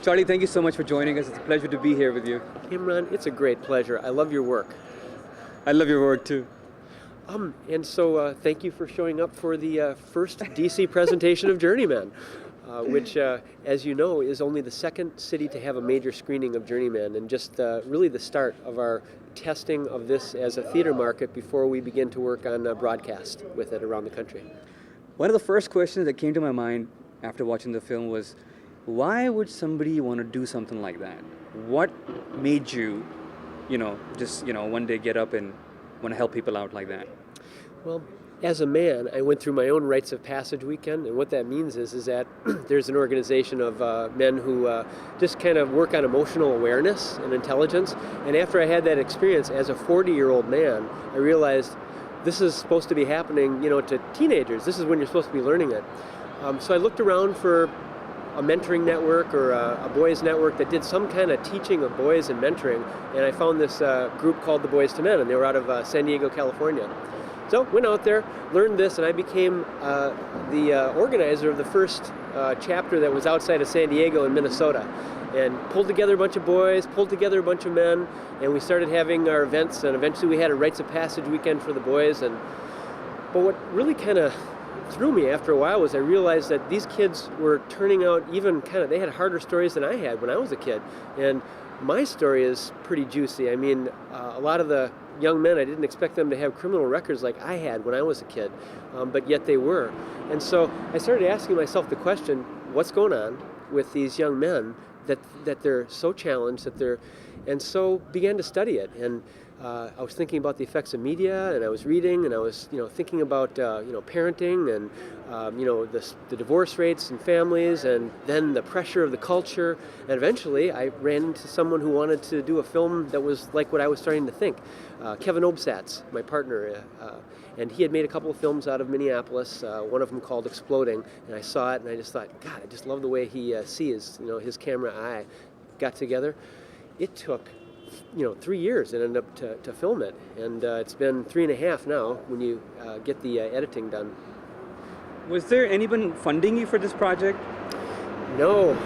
Charlie, thank you so much for joining us. It's a pleasure to be here with you. Imran, it's a great pleasure. I love your work. I love your work too. And so thank you for showing up for the first DC presentation of Journeyman, which, as you know, is only the second city to have a major screening of Journeyman, and just really the start of our testing of this as a theater market before we begin to work on broadcast with it around the country. One of the first questions that came to my mind after watching the film was, why would somebody want to do something like that? What made you, one day get up and want to help people out like that? Well, as a man, I went through my own rites of passage weekend, and what that means is that there's an organization of men who just kind of work on emotional awareness and intelligence. And after I had that experience as a 40-year-old man, I realized this is supposed to be happening, to teenagers. This is when you're supposed to be learning it. So I looked around for a mentoring network or a boys network that did some kind of teaching of boys and mentoring, and I found this group called the Boys to Men, and they were out of San Diego, California. So went out there, learned this, and I became the organizer of the first chapter that was outside of San Diego in Minnesota, and pulled together a bunch of boys, pulled together a bunch of men, and we started having our events, and eventually we had a rites of passage weekend for the boys. But what really kind of threw me after a while was I realized that these kids were turning out they had harder stories than I had when I was a kid. And my story is pretty juicy. I mean, a lot of the young men, I didn't expect them to have criminal records like I had when I was a kid, but yet they were. And so I started asking myself the question, what's going on with these young men that they're so challenged, and so began to study it. And I was thinking about the effects of media, and I was reading, and I was thinking about parenting, and the divorce rates in families, and then the pressure of the culture. And eventually I ran into someone who wanted to do a film that was like what I was starting to think. Kevin Obsatz, my partner, and he had made a couple of films out of Minneapolis, one of them called Exploding, and I saw it and I just thought, God, I just love the way he sees, his camera eye. Got together. It took 3 years and ended up to film it, and it's been 3.5 now when you get the editing done. Was there anyone funding you for this project? No.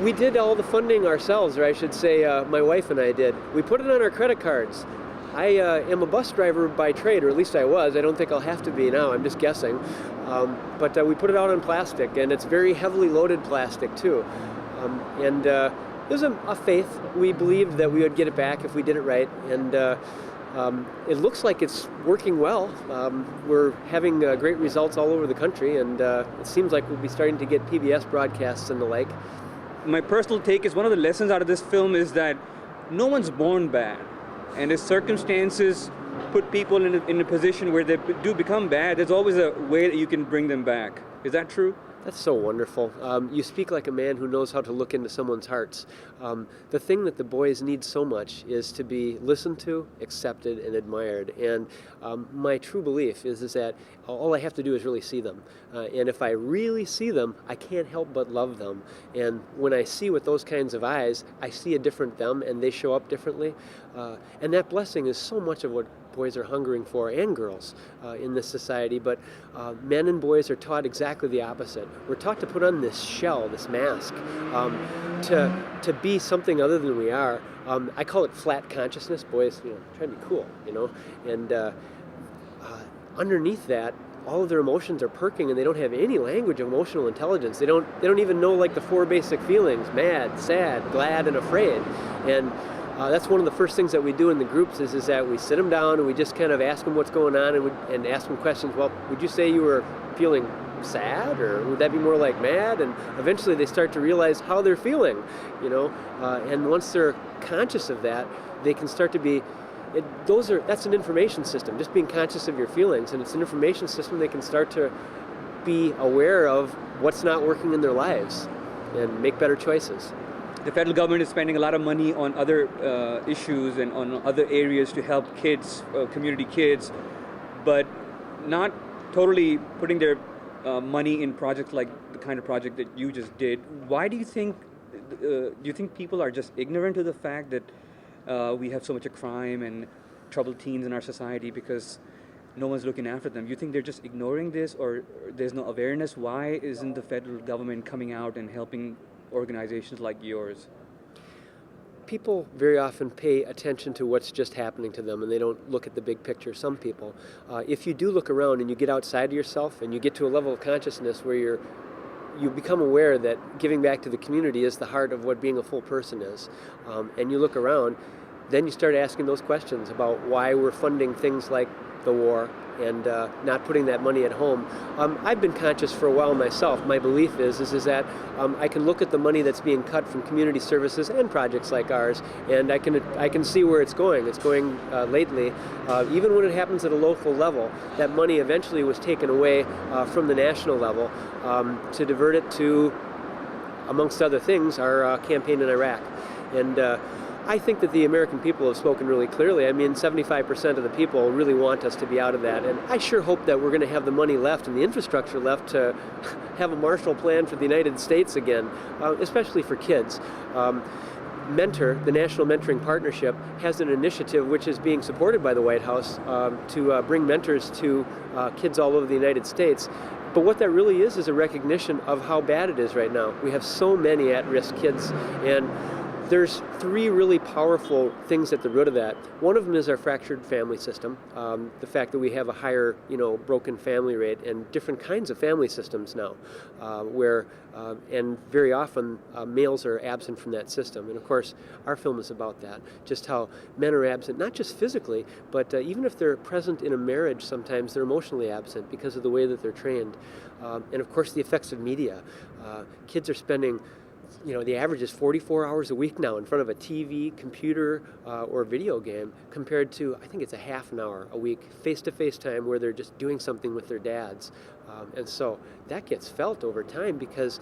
We did all the funding ourselves, or I should say my wife and I did. We put it on our credit cards. I am a bus driver by trade, or at least I was. I don't think I'll have to be now, I'm just guessing. But we put it out on plastic, and it's very heavily loaded plastic too. There's a faith. We believed that we would get it back if we did it right, and it looks like it's working well. We're having great results all over the country, and it seems like we'll be starting to get PBS broadcasts and the like. My personal take is one of the lessons out of this film is that no one's born bad, and if circumstances put people in a position where they do become bad, there's always a way that you can bring them back. Is that true? That's so wonderful. You speak like a man who knows how to look into someone's hearts. The thing that the boys need so much is to be listened to, accepted, and admired. And my true belief is that all I have to do is really see them. And if I really see them, I can't help but love them. And when I see with those kinds of eyes, I see a different them, and they show up differently. And that blessing is so much of what boys are hungering for, and girls in this society, but men and boys are taught exactly the opposite. We're taught to put on this shell, this mask, to be something other than we are. I call it flat consciousness. Boys, trying to be cool, and underneath that, all of their emotions are perking, and they don't have any language of emotional intelligence. They don't even know like the 4 basic feelings: mad, sad, glad, and afraid. And that's one of the first things that we do in the groups is that we sit them down and we just kind of ask them what's going on, and ask them questions. Well, would you say you were feeling sad, or would that be more like mad? And eventually they start to realize how they're feeling, and once they're conscious of that, they can start to be, that's an information system, just being conscious of your feelings, and it's an information system. They can start to be aware of what's not working in their lives and make better choices. The federal government is spending a lot of money on other issues and on other areas to help kids, community kids, but not totally putting their money in projects like the kind of project that you just did. Why do you think people are just ignorant to the fact that we have so much of crime and troubled teens in our society? Because no one's looking after them. You think they're just ignoring this, or there's no awareness? Why isn't the federal government coming out and helping organizations like yours? People very often pay attention to what's just happening to them, and they don't look at the big picture. Some people, if you do look around and you get outside of yourself and you get to a level of consciousness where you become aware that giving back to the community is the heart of what being a full person is, and you look around, then you start asking those questions about why we're funding things like the war and not putting that money at home. I've been conscious for a while myself. My belief is that I can look at the money that's being cut from community services and projects like ours, and I can see where it's going. It's going lately, even when it happens at a local level, that money eventually was taken away from the national level to divert it to, amongst other things, our campaign in Iraq. And I think that the American people have spoken really clearly. I mean, 75% of the people really want us to be out of that. And I sure hope that we're going to have the money left and the infrastructure left to have a Marshall Plan for the United States again, especially for kids. Mentor, the National Mentoring Partnership, has an initiative which is being supported by the White House to bring mentors to kids all over the United States. But what that really is a recognition of how bad it is right now. We have so many at-risk kids, and there's three really powerful things at the root of that. One of them is our fractured family system, the fact that we have a higher, broken family rate and different kinds of family systems now, and very often males are absent from that system. And of course, our film is about that, just how men are absent, not just physically, but even if they're present in a marriage, sometimes they're emotionally absent because of the way that they're trained. And of course, the effects of media. Kids are spending the average is 44 hours a week now in front of a TV, computer, or video game, compared to, I think it's a half an hour a week, face-to-face time where they're just doing something with their dads. And so that gets felt over time because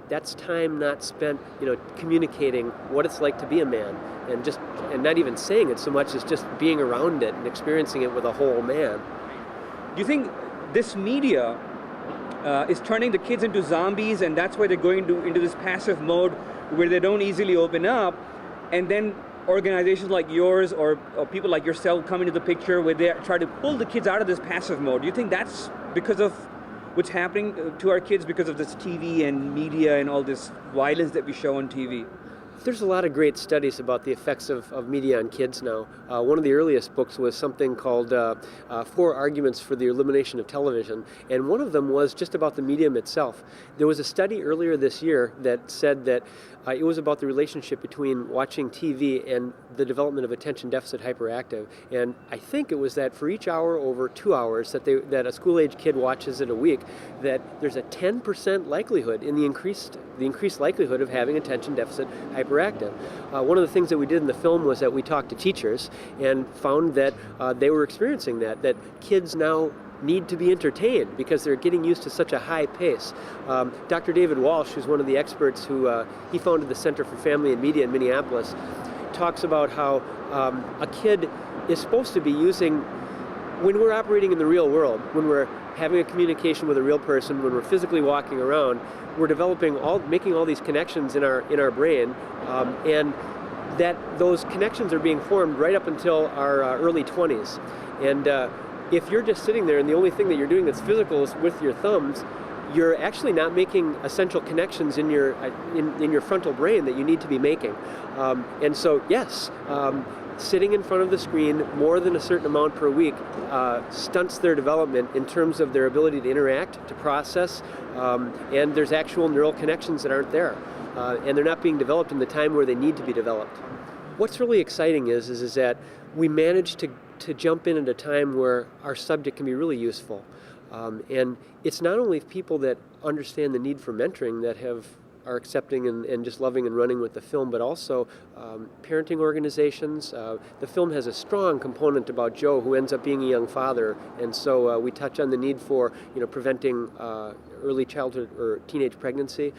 that's time not spent, communicating what it's like to be a man, and not even saying it so much as just being around it and experiencing it with a whole man. Do you think this media is turning the kids into zombies, and that's why they're going into this passive mode where they don't easily open up, and then organizations like yours or people like yourself come into the picture where they try to pull the kids out of this passive mode? Do you think that's because of what's happening to our kids because of this TV and media and all this violence that we show on TV? There's a lot of great studies about the effects of media on kids now. One of the earliest books was something called 4 Arguments for the Elimination of Television, and one of them was just about the medium itself. There was a study earlier this year that said that it was about the relationship between watching TV and the development of attention deficit hyperactive, and I think it was that for each hour over 2 hours that a school-age kid watches it a week, that there's a 10% likelihood in the increased likelihood of having attention deficit hyperactive. One of the things that we did in the film was that we talked to teachers and found that they were experiencing that kids now need to be entertained because they're getting used to such a high pace. Dr. David Walsh, who's one of the experts he founded the Center for Family and Media in Minneapolis, talks about how a kid is supposed to be using, when we're operating in the real world, when we're having a communication with a real person, when we're physically walking around, we're making all these connections in our brain, and that those connections are being formed right up until our early 20s. And if you're just sitting there and the only thing that you're doing that's physical is with your thumbs, you're actually not making essential connections in your frontal brain that you need to be making. And so, yes, sitting in front of the screen more than a certain amount per week stunts their development in terms of their ability to interact, to process, and there's actual neural connections that aren't there. And they're not being developed in the time where they need to be developed. What's really exciting is that we managed to jump in at a time where our subject can be really useful. And it's not only people that understand the need for mentoring that are accepting and just loving and running with the film, but also parenting organizations. The film has a strong component about Joe, who ends up being a young father, and so we touch on the need for preventing early childhood or teenage pregnancy,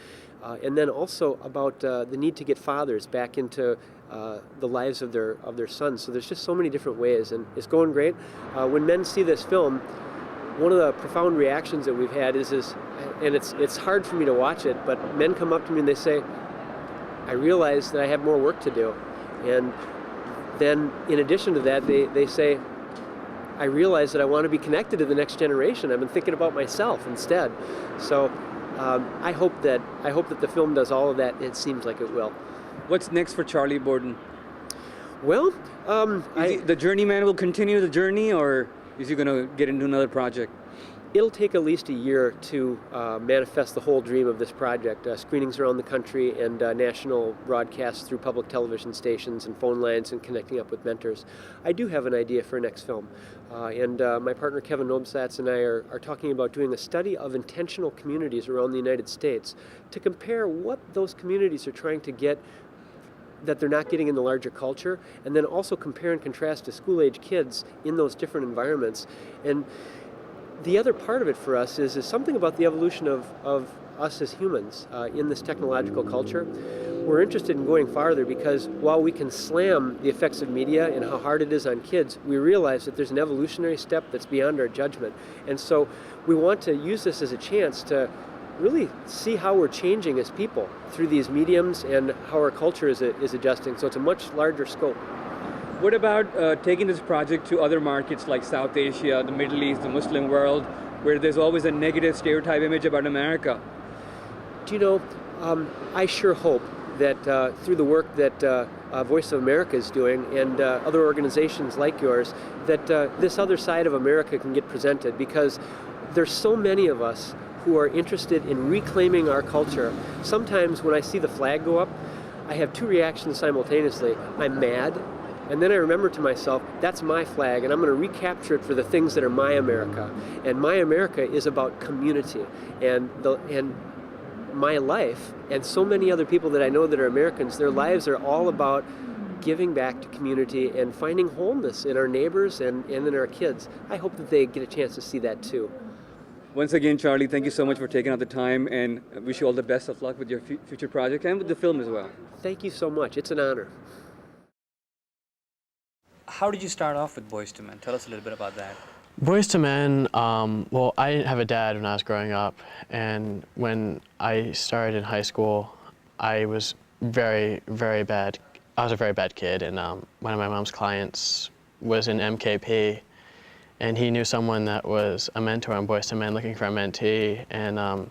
and then also about the need to get fathers back into the lives of their sons. So there's just so many different ways, and it's going great. When men see this film, one of the profound reactions that we've had is and it's hard for me to watch it, but men come up to me and they say, I realize that I have more work to do. And then in addition to that, they say, I realized that I want to be connected to the next generation. I've been thinking about myself instead. So I hope that the film does all of that. It seems like it will. What's next for Charlie Borden? Well, The journeyman will continue the journey, or is he going to get into another project? it'll take at least a year to manifest the whole dream of this project. Screenings around the country and national broadcasts through public television stations and phone lines and connecting up with mentors. I do have an idea for a next film. And my partner Kevin Nobsatz and I are talking about doing a study of intentional communities around the United States to compare what those communities are trying to get that they're not getting in the larger culture, and then also compare and contrast to school-age kids in those different environments. And the other part of it for us is something about the evolution of us as humans in this technological culture. We're interested in going farther because while we can slam the effects of media and how hard it is on kids, we realize that there's an evolutionary step that's beyond our judgment. And so we want to use this as a chance to really see how we're changing as people through these mediums and how our culture is adjusting. So it's a much larger scope. What about taking this project to other markets like South Asia, the Middle East, the Muslim world, where there's always a negative stereotype image about America? Do you know, I sure hope that through the work that Voice of America is doing and other organizations like yours, that this other side of America can get presented, because there's so many of us who are interested in reclaiming our culture. Sometimes when I see the flag go up, I have two reactions simultaneously. I'm mad, and then I remember to myself, that's my flag, and I'm going to recapture it for the things that are my America. And my America is about community, and my life, and so many other people that I know that are Americans, their lives are all about giving back to community and finding wholeness in our neighbors and in our kids. I hope that they get a chance to see that too. Once again, Charlie, thank you so much for taking out the time, and I wish you all the best of luck with your future project and with the film as well. Thank you so much. It's an honor. How did you start off with Boyz II Men? Tell us a little bit about that. Boyz II Men, well, I didn't have a dad when I was growing up, and when I started in high school, I was very, very bad. I was a very bad kid, and one of my mom's clients was in MKP, and he knew someone that was a mentor on Boyz II Men looking for a mentee, and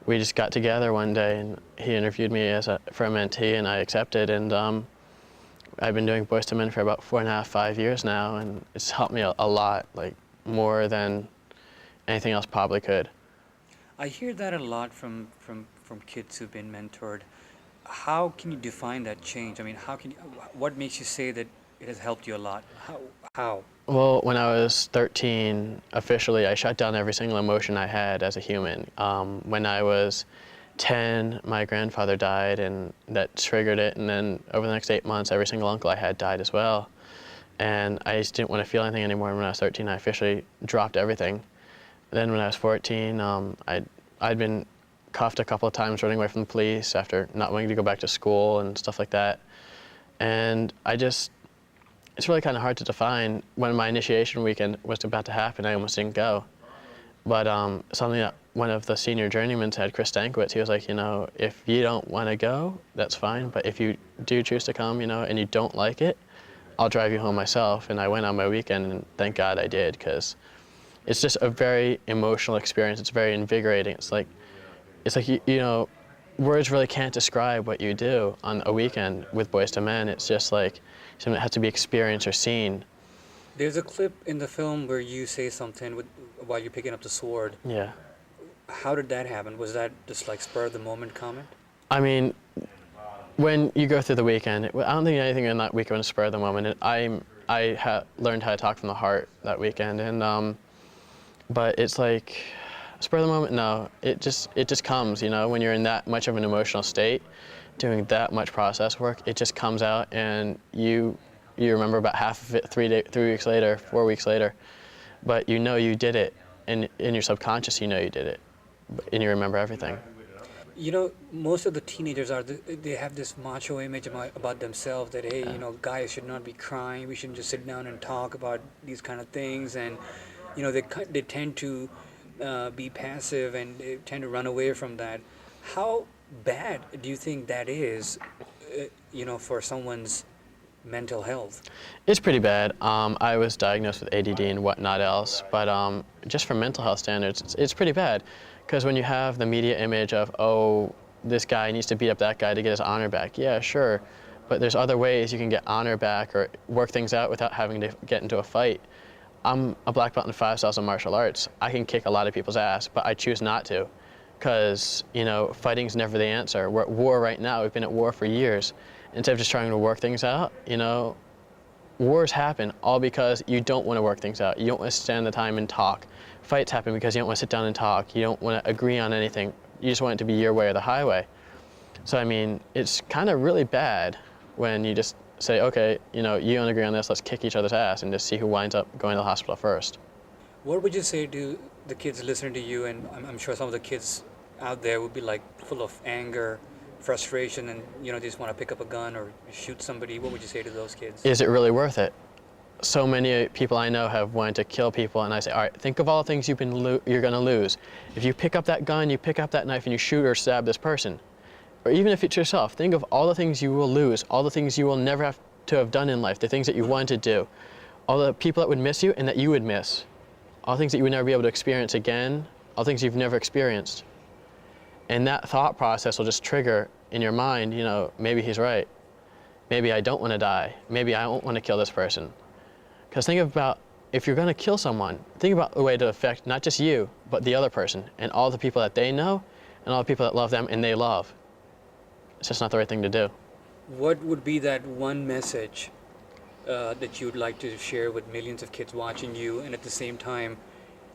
we just got together one day, and he interviewed me for a mentee, and I accepted, and I've been doing Boyz II Men for about 4.5, 5 years now, and it's helped me a lot, like more than anything else probably could. I hear that a lot from kids who've been mentored. How can you define that change? I mean, what makes you say that it has helped you a lot? How? Well, when I was 13, officially, I shut down every single emotion I had as a human. When I was 10, my grandfather died, and that triggered it, and then over the next 8 months, every single uncle I had died as well. And I just didn't want to feel anything anymore. When I was 13, I officially dropped everything. Then when I was 14, I'd been cuffed a couple of times running away from the police after not wanting to go back to school and stuff like that. And it's really kind of hard to define. When my initiation weekend was about to happen, I almost didn't go. But something that one of the senior journeymen said, Chris Stankiewicz, he was like, if you don't want to go, that's fine. But if you do choose to come, and you don't like it, I'll drive you home myself. And I went on my weekend, and thank God I did, because it's just a very emotional experience. It's very invigorating. It's like words really can't describe what you do on a weekend with Boyz II Men. It's just like something that has to be experienced or seen. There's a clip in the film where you say something while you're picking up the sword. Yeah. How did that happen? Was that just like spur of the moment comment? I mean, when you go through the weekend, I don't think anything in that weekend was spur of the moment. I learned how to talk from the heart that weekend, and but it's like spur of the moment. No, it just comes. When you're in that much of an emotional state, doing that much process work, it just comes out, and you remember about half of it 3 weeks later, 4 weeks later, but you did it, and in your subconscious you did it, and you remember everything. Most of the teenagers they have this macho image about themselves that, hey, guys should not be crying, we shouldn't just sit down and talk about these kind of things, and they tend to be passive, and they tend to run away from that. How bad do you think that is, for someone's mental health? It's pretty bad. I was diagnosed with ADD and whatnot else, but just from mental health standards, it's pretty bad. Because when you have the media image of, oh, this guy needs to beat up that guy to get his honor back, yeah, sure, but there's other ways you can get honor back or work things out without having to get into a fight. I'm a black belt in 5 styles of martial arts. I can kick a lot of people's ass, but I choose not to, because, you know, fighting's never the answer. We're at war right now. We've been at war for years. Instead of just trying to work things out, you know, wars happen all because you don't want to work things out. You don't want to spend the time and talk. Fights happen because you don't want to sit down and talk. You don't want to agree on anything. You just want it to be your way or the highway. So, I mean, it's kind of really bad when you just say, okay, you know, you don't agree on this, let's kick each other's ass and just see who winds up going to the hospital first. What would you say to the kids listening to you, and I'm sure some of the kids out there would be like full of anger, frustration, and you know, they just want to pick up a gun or shoot somebody? What would you say to those kids? Is it really worth it? So many people I know have wanted to kill people, and I say, all right, think of all the things you're going to lose. If you pick up that gun, you pick up that knife, and you shoot or stab this person, or even if it's yourself, think of all the things you will lose, all the things you will never have to have done in life, the things that you wanted to do, all the people that would miss you and that you would miss, all the things that you would never be able to experience again, all the things you've never experienced. And that thought process will just trigger in your mind, you know, maybe he's right. Maybe I don't want to die. Maybe I don't want to kill this person. Because think about, if you're going to kill someone, think about the way to affect not just you, but the other person and all the people that they know and all the people that love them and they love. It's just not the right thing to do. What would be that one message that you'd like to share with millions of kids watching you, and at the same time,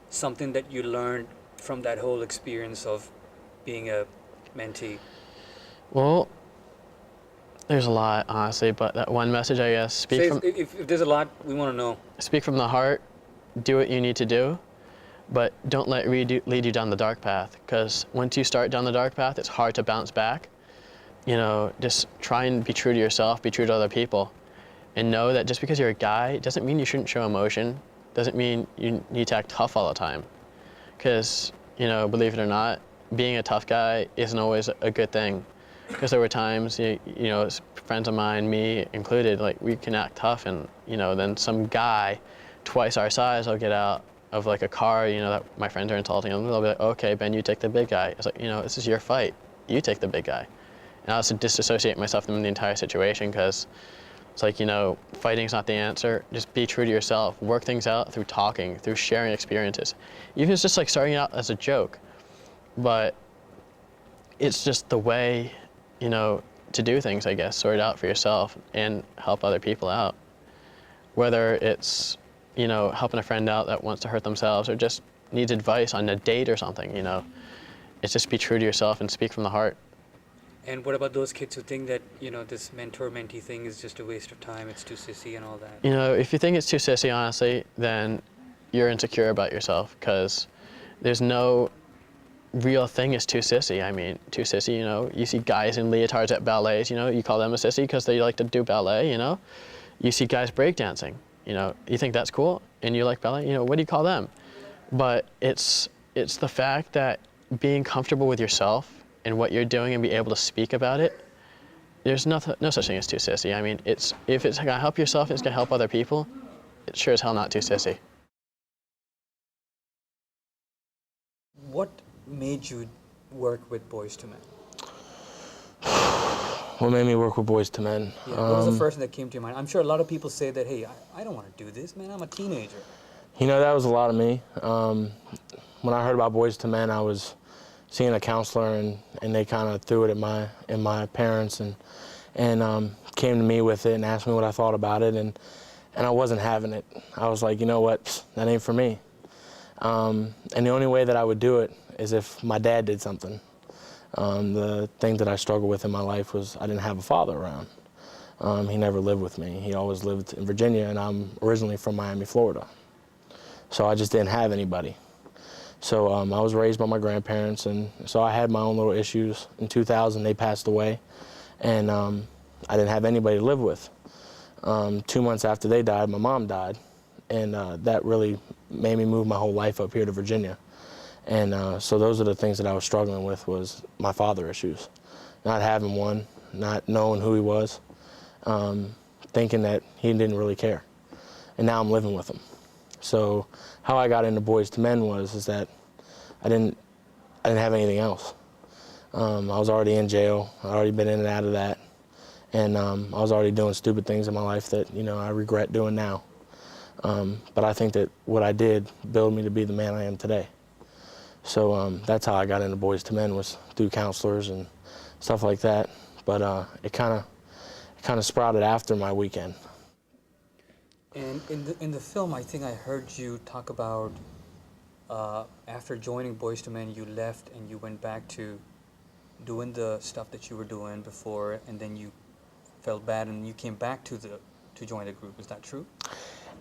something that you learned from that whole experience of being a mentee? Well, there's a lot, honestly, but that one message, I guess, if there's a lot, we want to know. Speak from the heart, do what you need to do, but don't let it lead you down the dark path, because once you start down the dark path, it's hard to bounce back. You know, just try and be true to yourself, be true to other people, and know that just because you're a guy doesn't mean you shouldn't show emotion, doesn't mean you need to act tough all the time. Because, you know, believe it or not, being a tough guy isn't always a good thing. Because there were times, you know, friends of mine, me included, like, we can act tough, and, you know, then some guy twice our size will get out of, like, a car, you know, that my friends are insulting him. They'll be like, okay, Ben, you take the big guy. It's like, you know, this is your fight. You take the big guy. And I also disassociate myself from the entire situation, because it's like, you know, fighting's not the answer. Just be true to yourself. Work things out through talking, through sharing experiences. Even if it's just like starting out as a joke. But it's just the way, you know, to do things, I guess. Sort it out for yourself and help other people out. Whether it's, you know, helping a friend out that wants to hurt themselves or just needs advice on a date or something, you know. It's just be true to yourself and speak from the heart. And what about those kids who think that, you know, this mentor-mentee thing is just a waste of time, it's too sissy and all that? You know, if you think it's too sissy, honestly, then you're insecure about yourself, because there's no real thing is too sissy. I mean, too sissy, you know, you see guys in leotards at ballets, you know, you call them a sissy because they like to do ballet, you know. You see guys breakdancing, you know, you think that's cool and you like ballet, you know, what do you call them? But it's the fact that being comfortable with yourself and what you're doing and be able to speak about it, there's no such thing as too sissy. I mean, if it's gonna help yourself, it's gonna help other people, it's sure as hell not too sissy. What made you work with Boyz II Men? What made me work with Boyz II Men? Yeah, what was the first thing that came to your mind? I'm sure a lot of people say that, hey, I don't want to do this, man, I'm a teenager. You know, that was a lot of me. When I heard about Boyz II Men, I was seeing a counselor, and they kind of threw it at my parents and came to me with it and asked me what I thought about it, and I wasn't having it. I was like, you know what, that ain't for me. And the only way that I would do it is if my dad did something. The thing that I struggled with in my life was I didn't have a father around. He never lived with me. He always lived in Virginia, and I'm originally from Miami, Florida. So I just didn't have anybody. So I was raised by my grandparents, and so I had my own little issues. In 2000, they passed away, and I didn't have anybody to live with. 2 months after they died, my mom died, and that really made me move my whole life up here to Virginia. And so those are the things that I was struggling with, was my father issues. Not having one, not knowing who he was. thinking that he didn't really care. And now I'm living with him. So how I got into Boys to Men is that I didn't have anything else. I was already in jail. I'd already been in and out of that. And I was already doing stupid things in my life that, you know, I regret doing now. But I think that what I did built me to be the man I am today. So that's how I got into Boys to Men, was through counselors and stuff like that. But it kind of sprouted after my weekend. And in the film, I think I heard you talk about after joining Boys to Men, you left and you went back to doing the stuff that you were doing before, and then you felt bad and you came back to join the group. Is that true?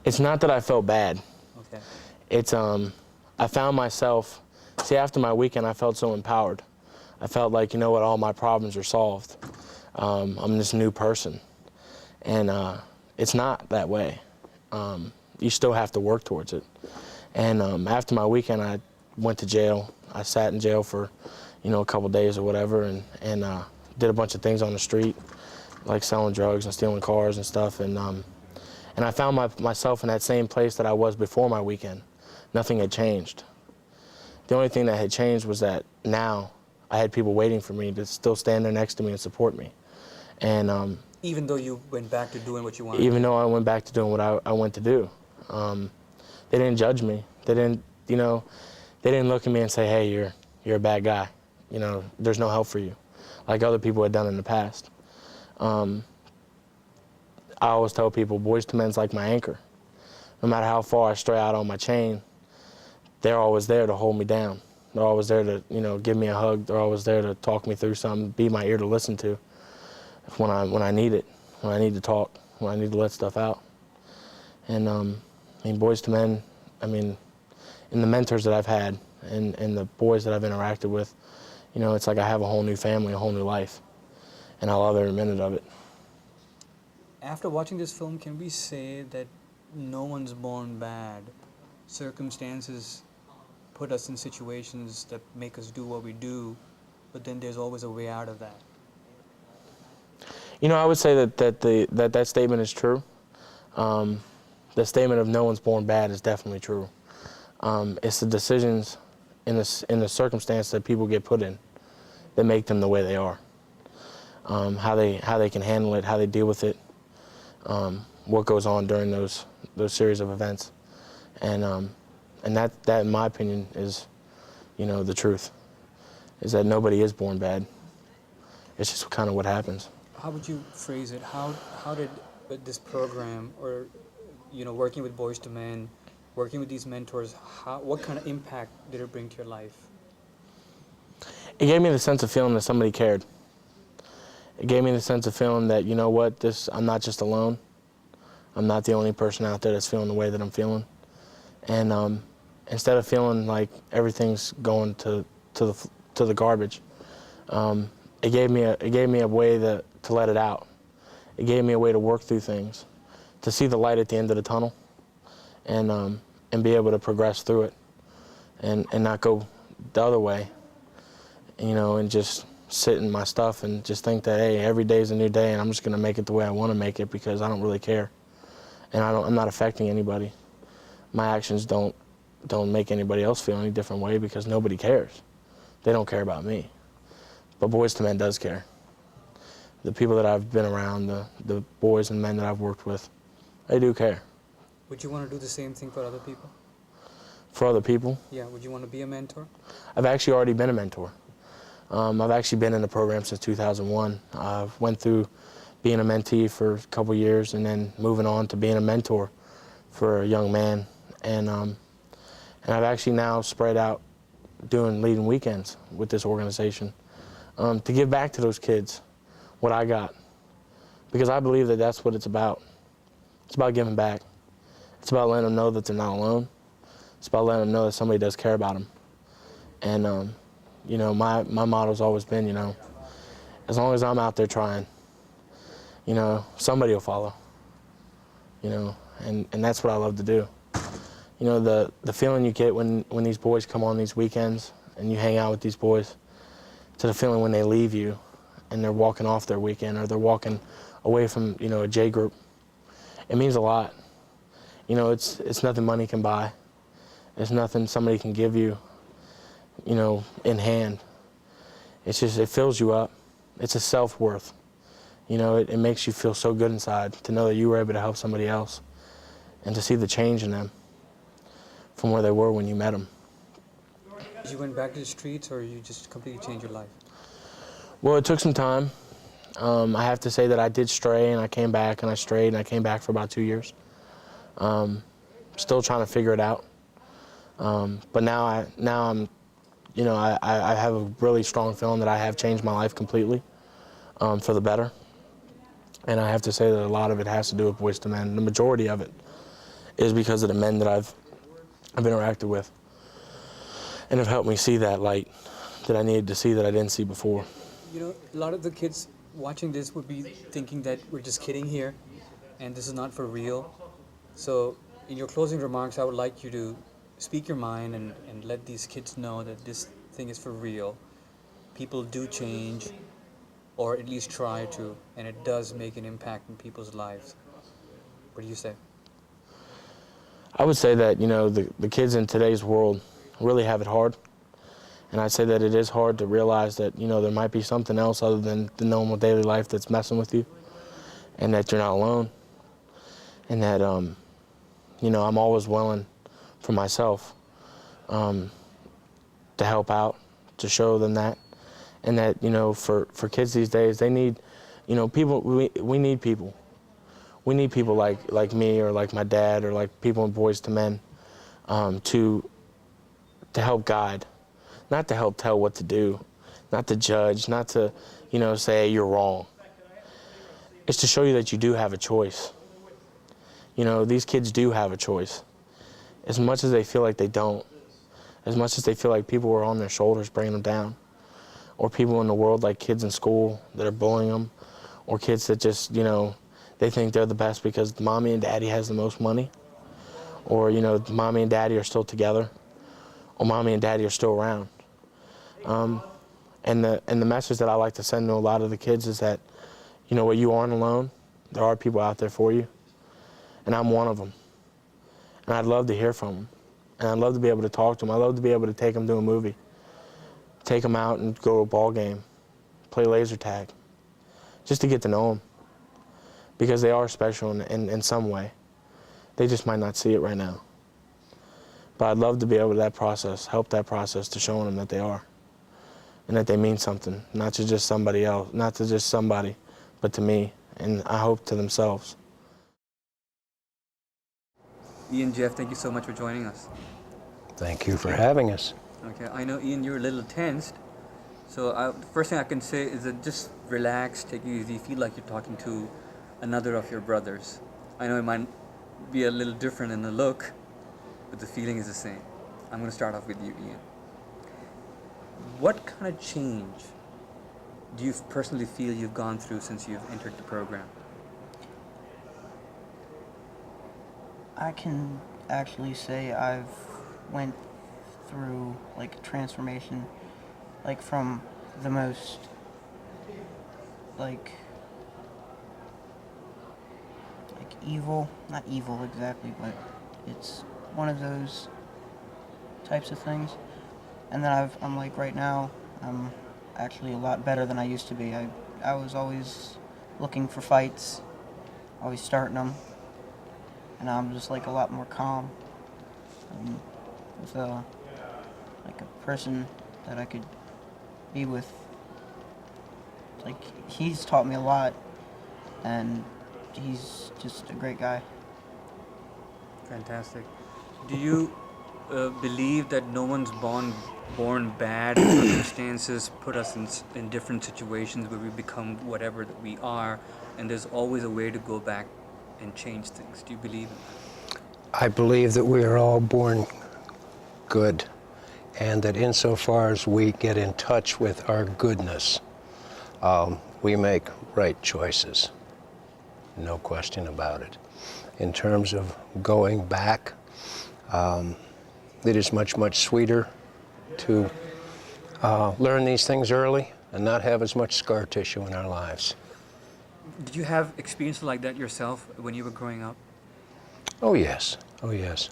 It's not that I felt bad. Okay. It's I found myself. See, after my weekend, I felt so empowered. I felt like, you know what, all my problems are solved. I'm this new person, and it's not that way. You still have to work towards it. And after my weekend, I went to jail. I sat in jail for, you know, a couple days or whatever, and did a bunch of things on the street, like selling drugs and stealing cars and stuff. And I found myself in that same place that I was before my weekend. Nothing had changed. The only thing that had changed was that now I had people waiting for me to still stand there next to me and support me. And Even though you went back to doing what you wanted? Even though I went back to doing what I went to do. They didn't judge me. They didn't, you know, they didn't look at me and say, hey, you're a bad guy. You know, there's no help for you, like other people had done in the past. I always tell people, Boys to Men's like my anchor. No matter how far I stray out on my chain, they're always there to hold me down. They're always there to, you know, give me a hug. They're always there to talk me through something, be my ear to listen to when I need it, when I need to talk, when I need to let stuff out. And I mean, Boys to Men, I mean, and the mentors that I've had and the boys that I've interacted with, you know, it's like I have a whole new family, a whole new life. And I love every minute of it. After watching this film, can we say that no one's born bad? Circumstances put us in situations that make us do what we do, but then there's always a way out of that. You know, I would say that statement is true. The statement of no one's born bad is definitely true. It's the decisions in the circumstance that people get put in that make them the way they are. How they can handle it, how they deal with it, what goes on during those series of events, and that in my opinion is, you know, the truth. Is that nobody is born bad. It's just kind of what happens. How would you phrase it? How did this program, or, you know, working with Boys to Men, working with these mentors, what kind of impact did it bring to your life? It gave me the sense of feeling that somebody cared. It gave me the sense of feeling that, you know what, I'm not just alone. I'm not the only person out there that's feeling the way that I'm feeling. And instead of feeling like everything's going to the garbage, it gave me a way to let it out. It gave me a way to work through things, to see the light at the end of the tunnel, and be able to progress through it, and not go the other way, you know, and just sit in my stuff and just think that, hey, every day's a new day and I'm just going to make it the way I want to make it because I don't really care. And I'm not affecting anybody. My actions don't make anybody else feel any different way because nobody cares. They don't care about me. But Boys to Men does care. The people that I've been around, the boys and men that I've worked with, they do care. Would you want to do the same thing for other people? For other people? Yeah, would you want to be a mentor? I've actually already been a mentor. I've actually been in the program since 2001. I went through being a mentee for a couple years and then moving on to being a mentor for a young man. And I've actually now spread out leading weekends with this organization to give back to those kids what I got. Because I believe that that's what it's about. It's about giving back. It's about letting them know that they're not alone. It's about letting them know that somebody does care about them. And you know, my motto's always been, you know, as long as I'm out there trying, you know, somebody will follow, you know, and that's what I love to do. You know, the feeling you get when these boys come on these weekends and you hang out with these boys, to the feeling when they leave you and they're walking off their weekend or they're walking away from, you know, a J group it means a lot. You know, it's nothing money can buy. It's nothing somebody can give you, you know, in hand. It's just, it fills you up. It's a self-worth. You know, it makes you feel so good inside to know that you were able to help somebody else and to see the change in them from where they were when you met them. You went back to the streets, or you just completely changed your life? Well, it took some time. I have to say that I did stray, and I came back, and I strayed, and I came back for about 2 years. Still trying to figure it out. But now I'm, you know, I have a really strong feeling that I have changed my life completely for the better. And I have to say that a lot of it has to do with Boyz II Men. The majority of it is because of the men that I've interacted with and have helped me see that light that I needed to see that I didn't see before. You know, a lot of the kids watching this would be thinking that we're just kidding here and this is not for real. So in your closing remarks, I would like you to speak your mind and let these kids know that this thing is for real. People do change, or at least try to, and it does make an impact in people's lives. What do you say? I would say that, you know, the kids in today's world really have it hard. And I'd say that it is hard to realize that, you know, there might be something else other than the normal daily life that's messing with you, and that you're not alone. And that, you know, I'm always willing for myself to help out, to show them that. And that, you know, for kids these days, they need, you know, people, we need people. We need people like me, or like my dad, or like people in Boyz II Men to help guide, not to help tell what to do, not to judge, not to, you know, say you're wrong. It's to show you that you do have a choice. You know, these kids do have a choice. As much as they feel like they don't, as much as they feel like people are on their shoulders bringing them down, or people in the world like kids in school that are bullying them, or kids that just, you know, they think they're the best because mommy and daddy has the most money, or, you know, mommy and daddy are still together, or mommy and daddy are still around. And the message that I like to send to a lot of the kids is that, you know what, you aren't alone. There are people out there for you, and I'm one of them. And I'd love to hear from them, and I'd love to be able to talk to them. I'd love to be able to take them to a movie, take them out and go to a ball game, play laser tag, just to get to know them, because they are special in some way. They just might not see it right now. But I'd love to be able to help that process to showing them that they are, and that they mean something, not to just somebody else, not to just somebody, but to me, and I hope to themselves. Ian, Jeff, thank you so much for joining us. Thank you for having us. Okay, I know, Ian, you're a little tensed, so the first thing I can say is that just relax, take it easy, feel like you're talking to another of your brothers. I know it might be a little different in the look, but the feeling is the same. I'm going to start off with you, Ian. What kind of change do you personally feel you've gone through since you've entered the program? I can actually say I've went through like a transformation, like from the most like evil, not evil exactly, but it's one of those types of things. And then I'm like right now, I'm actually a lot better than I used to be. I was always looking for fights, always starting them, and I'm just like a lot more calm. With like a person that I could be with. Like, he's taught me a lot, and he's just a great guy. Fantastic. Do you believe that no one's born bad? Circumstances put us in different situations where we become whatever that we are, and there's always a way to go back and change things. Do you believe in that? I believe that we are all born good, and that insofar as we get in touch with our goodness, we make right choices. No question about it. In terms of going back, it is much, much sweeter to learn these things early and not have as much scar tissue in our lives. Did you have experiences like that yourself when you were growing up? Oh yes, oh yes.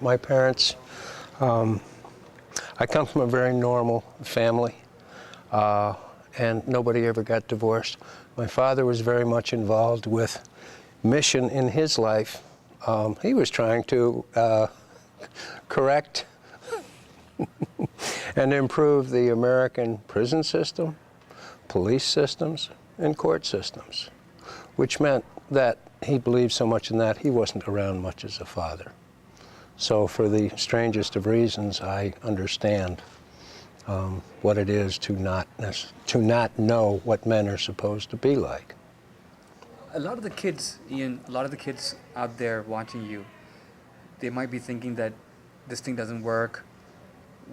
My parents, I come from a very normal family, and nobody ever got divorced. My father was very much involved with mission in his life. He was trying to correct and improve the American prison system, police systems, and court systems, which meant that he believed so much in that he wasn't around much as a father. So for the strangest of reasons, I understand what it is to not know what men are supposed to be like. A lot of the kids, Ian, a lot of the kids out there watching you, they might be thinking that this thing doesn't work.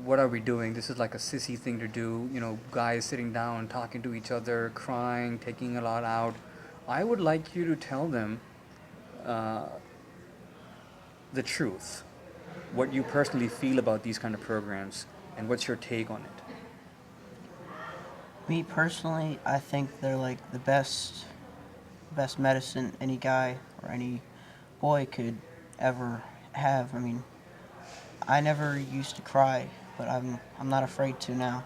What are we doing? This is like a sissy thing to do. You know, guys sitting down, talking to each other, crying, taking a lot out. I would like you to tell them the truth, what you personally feel about these kind of programs, and what's your take on it. Me personally, I think they're like the best medicine any guy or any boy could ever have. I mean, I never used to cry, but I'm not afraid to now.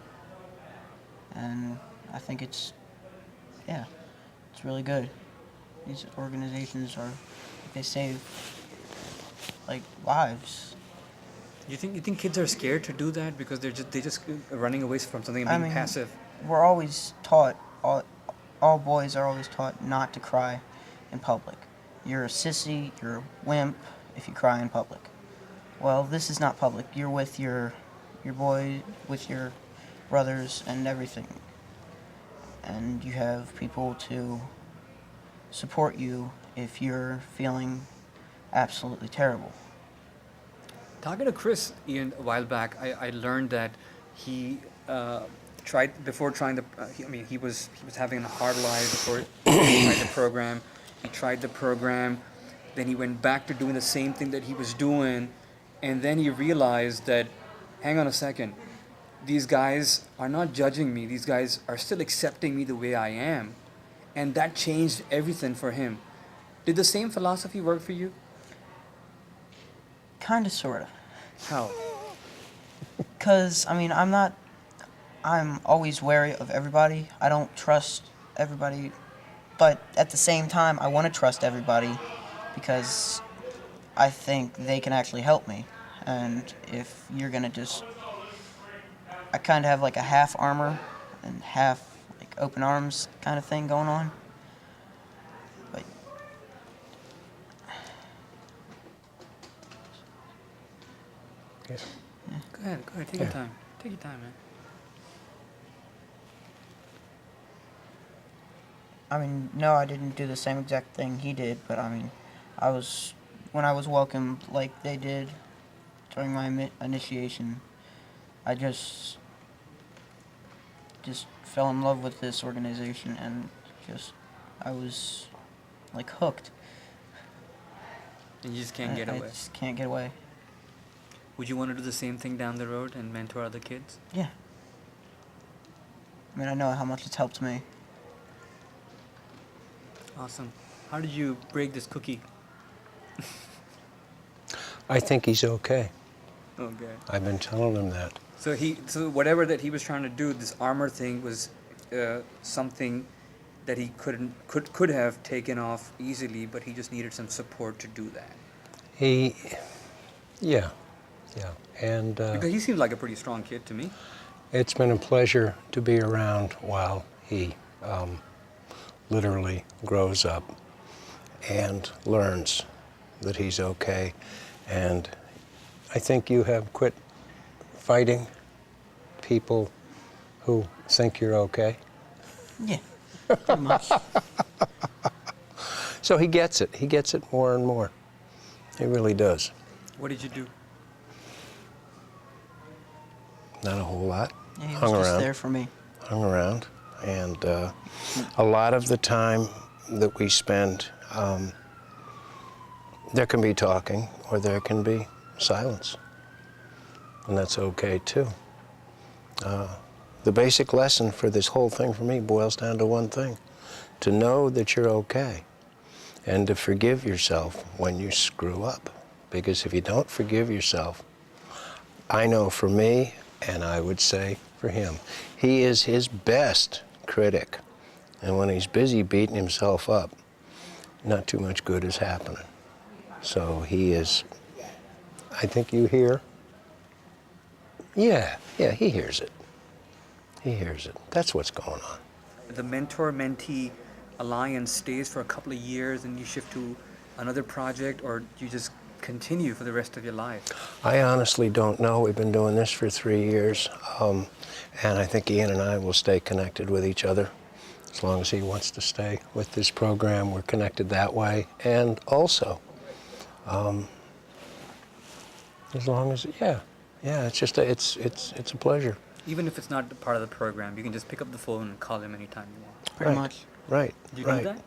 And I think it's really good. These organizations they save like lives. You think kids are scared to do that because they just running away from something and being passive? We're always taught, all boys are always taught not to cry in public. You're a sissy, you're a wimp if you cry in public. Well, this is not public. You're with your boy, with your brothers and everything. And you have people to support you if you're feeling absolutely terrible. Talking to Chris, Ian, a while back, I learned that he tried before trying the. He was having a hard life before he tried the program. He tried the program, then he went back to doing the same thing that he was doing, and then he realized that, hang on a second, these guys are not judging me. These guys are still accepting me the way I am, and that changed everything for him. Did the same philosophy work for you? Kinda, sorta. How? Because, I'm always wary of everybody. I don't trust everybody. But at the same time, I want to trust everybody because I think they can actually help me. And if you're going to I kind of have like a half armor and half like open arms kind of thing going on. But Yes. Go ahead. Take your time. Take your time, man. No, I didn't do the same exact thing he did, but when I was welcomed like they did during my initiation, I just fell in love with this organization and I was like hooked. And you just can't get away. I just can't get away. Would you want to do the same thing down the road and mentor other kids? Yeah. I know how much it's helped me. Awesome. How did you break this cookie? I think he's okay. Okay. I've been telling him that. So whatever that he was trying to do, this armor thing was something that he could have taken off easily, but he just needed some support to do that. Yeah, and Because he seems like a pretty strong kid to me. it's been a pleasure to be around while he literally grows up and learns that he's okay. And I think you have quit fighting people who think you're okay. Yeah, pretty much. So he gets it. He gets it more and more. He really does. What did you do? Not a whole lot. Yeah, he was Hung just around. there for me. Hung around. And a lot of the time that we spend, there can be talking or there can be silence. And that's okay too. The basic lesson for this whole thing for me boils down to one thing. to know that you're okay and to forgive yourself when you screw up. Because if you don't forgive yourself, I know for me, and I would say for him, he is his best critic. And when he's busy beating himself up, not too much good is happening. So he is, I think you hear? Yeah, he hears it. He hears it. That's what's going on. The mentor-mentee alliance stays for a couple of years and you shift to another project, or you just continue for the rest of your life? I honestly don't know. We've been doing this for 3 years, and I think Ian and I will stay connected with each other. As long as he wants to stay with this program, we're connected that way. And also, as long as, yeah, it's just it's a pleasure. Even if it's not part of the program, you can just pick up the phone and call him anytime you want. Pretty Right. much. Right. Do you right. do that?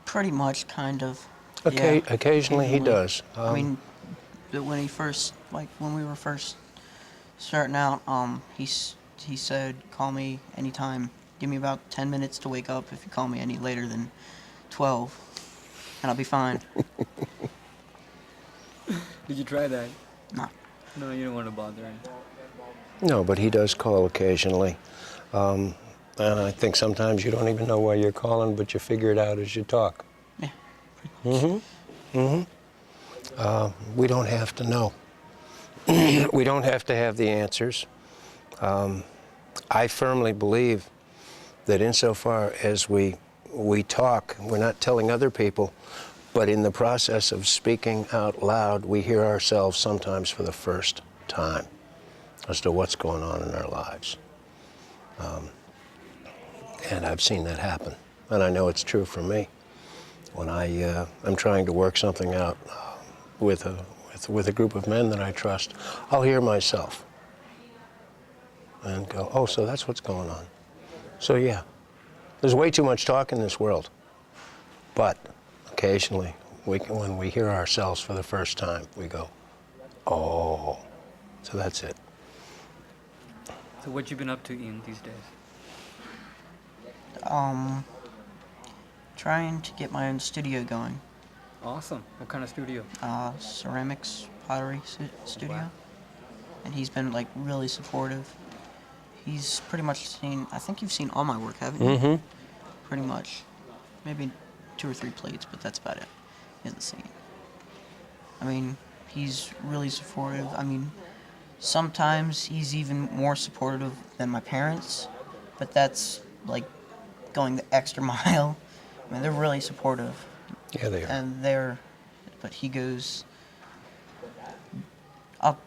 Pretty much, kind of. Occasionally he does. I mean, when he first, like when we were first starting out, he said, call me anytime. Give me about 10 minutes to wake up. If you call me any later than 12, and I'll be fine. Did you try that? No. No, you don't want to bother him. No, but he does call occasionally. And I think sometimes you don't even know why you're calling, but you figure it out as you talk. Yeah. We don't have to know. We don't have to have the answers. I firmly believe that insofar as we talk, we're not telling other people, but in the process of speaking out loud, we hear ourselves sometimes for the first time as to what's going on in our lives. And I've seen that happen. And I know it's true for me. When I'm trying to work something out with a group of men that I trust, I'll hear myself and go, oh, so that's what's going on. So yeah, there's way too much talk in this world. But occasionally, when we hear ourselves for the first time, we go, oh, so that's it. So what you been up to, Ian, these days? Trying to get my own studio going. Awesome. What kind of studio? Ceramics pottery studio. Wow. And he's been like really supportive. He's pretty much seen, I think you've seen all my work, haven't you? Mm-hmm. Pretty much. Maybe 2 or 3 plates, but that's about it. He hasn't seen. I mean, he's really supportive. I mean, sometimes he's even more supportive than my parents, but that's like going the extra mile. I mean, they're really supportive. Yeah, they are. And but he goes up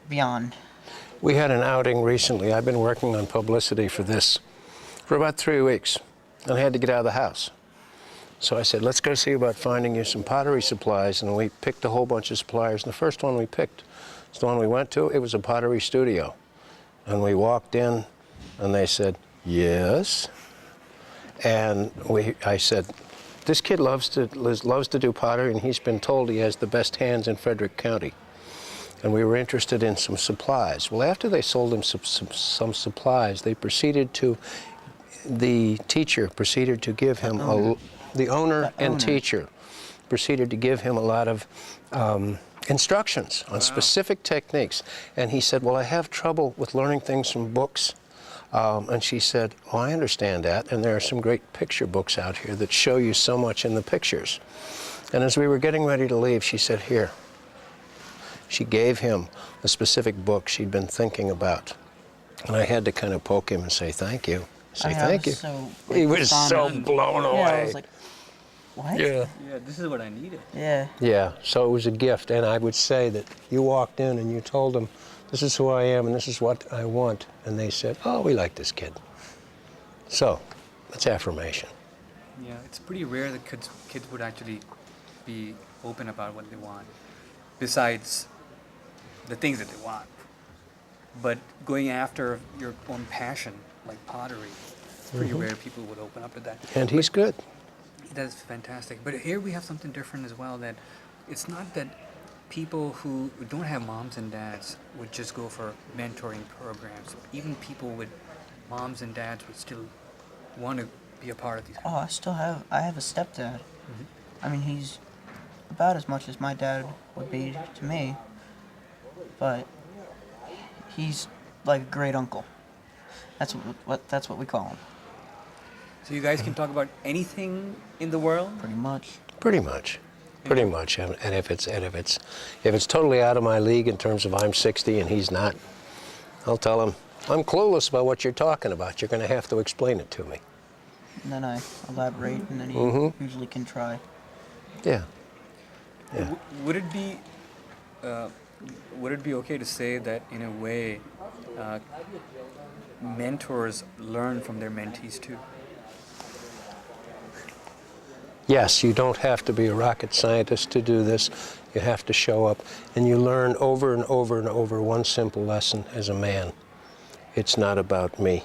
beyond. We had an outing recently. I've been working on publicity for this for about 3 weeks, and I had to get out of the house. So I said, let's go see about finding you some pottery supplies, and we picked a whole bunch of suppliers, and the first one we picked was the one we went to. It was a pottery studio. And we walked in, and they said, yes. And I said, this kid loves to do pottery, and he's been told he has the best hands in Frederick County. And we were interested in some supplies. Well, after they sold him some supplies, the teacher proceeded to give him the owner and teacher proceeded to give him a lot of instructions on specific techniques. And he said, well, I have trouble with learning things from books. And she said, oh, I understand that. And there are some great picture books out here that show you so much in the pictures. And as we were getting ready to leave, she said, here. She gave him a specific book she'd been thinking about. And I had to kind of poke him and say, thank you. Thank you. He was so blown away. Yeah, I was like, what? Yeah. Yeah, this is what I needed. Yeah. Yeah, so it was a gift. And I would say that you walked in and you told them, this is who I am and this is what I want. And they said, oh, we like this kid. So that's affirmation. Yeah, it's pretty rare that kids would actually be open about what they want, besides the things that they want. But going after your own passion, like pottery, it's pretty rare people would open up to that. And he's good. That's fantastic. But here we have something different as well, that it's not that people who don't have moms and dads would just go for mentoring programs. Even people with moms and dads would still want to be a part of these. Oh, I have a stepdad. I mean, he's about as much as my dad would be to me, but he's like a great uncle. That's what we call him, So you guys can talk about anything in the world. pretty much. Pretty much. Pretty much. And if it's totally out of my league in terms of I'm 60 and he's not, I'll tell him, I'm clueless about what you're talking about. You're going to have to explain it to me. And then I elaborate, and then he usually can try. Yeah. Yeah. Would it be okay to say that in a way, mentors learn from their mentees too? Yes, you don't have to be a rocket scientist to do this. You have to show up, and you learn over and over and over one simple lesson as a man. It's not about me.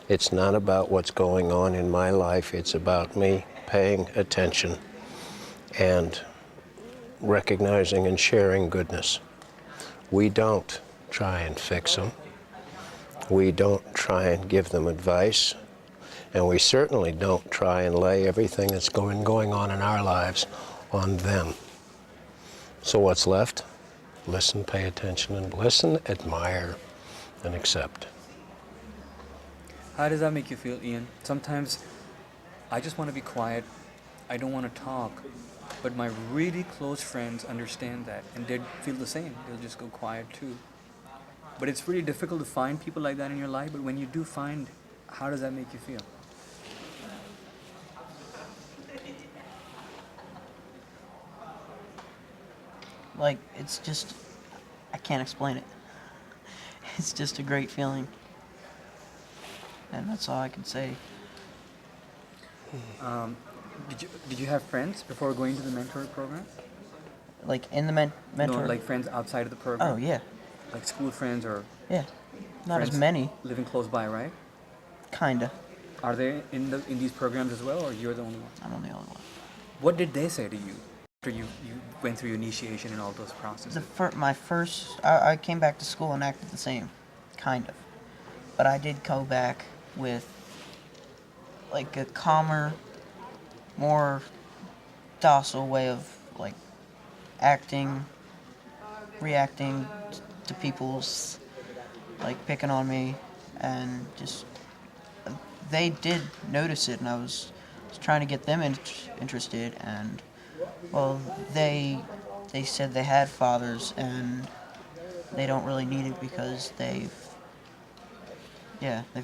It's not about what's going on in my life. It's about me paying attention and recognizing and sharing goodness. We don't try and fix them. We don't try and give them advice. And we certainly don't try and lay everything that's going on in our lives on them. So what's left? Listen, pay attention, and listen, admire, and accept. How does that make you feel, Ian? Sometimes I just want to be quiet. I don't want to talk. But my really close friends understand that, and they feel the same. They'll just go quiet too. But it's really difficult to find people like that in your life. But when you do find, how does that make you feel? Like, it's just, I can't explain it. It's just a great feeling. And that's all I can say. Did you have friends before going to the mentor program? Like, in the mentor... No, like friends outside of the program. Oh, yeah. Like school friends or Yeah. Not friends as many. living close by, right? Kinda. Are they in these programs as well, or you're the only one? I'm the only one. What did they say to you after you went through your initiation and all those processes? I came back to school and acted the same. Kind of. But I did go back with, like, a calmer, more docile way of, like, acting, reacting to people's, like, picking on me, and just, they did notice it, and I was trying to get them interested, and, well, they said they had fathers, and they don't really need it because they've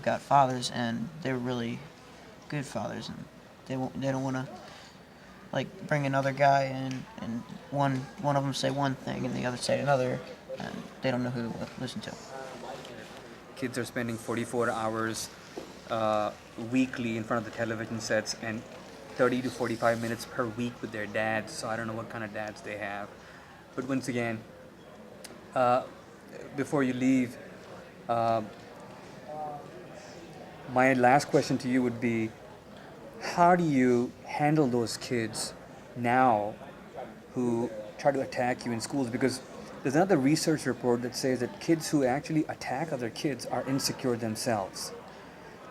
got fathers, and they're really good fathers, and they don't want to, like, bring another guy in, and one of them say one thing and the other say another, and they don't know who to listen to. Kids are spending 44 hours weekly in front of the television sets and 30 to 45 minutes per week with their dads, so I don't know what kind of dads they have. But once again, before you leave, my last question to you would be, how do you handle those kids now who try to attack you in schools? Because there's another research report that says that kids who actually attack other kids are insecure themselves.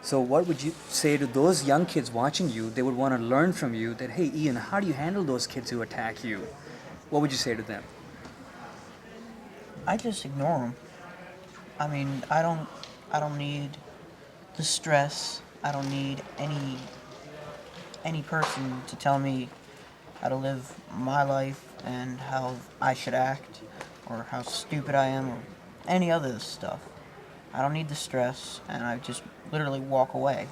So what would you say to those young kids watching you? They would want to learn from you that, hey, Ian, how do you handle those kids who attack you? What would you say to them? I just ignore them. I mean, I don't need the stress. I don't need any person to tell me how to live my life and how I should act or how stupid I am or any other stuff. I don't need the stress, and I just literally walk away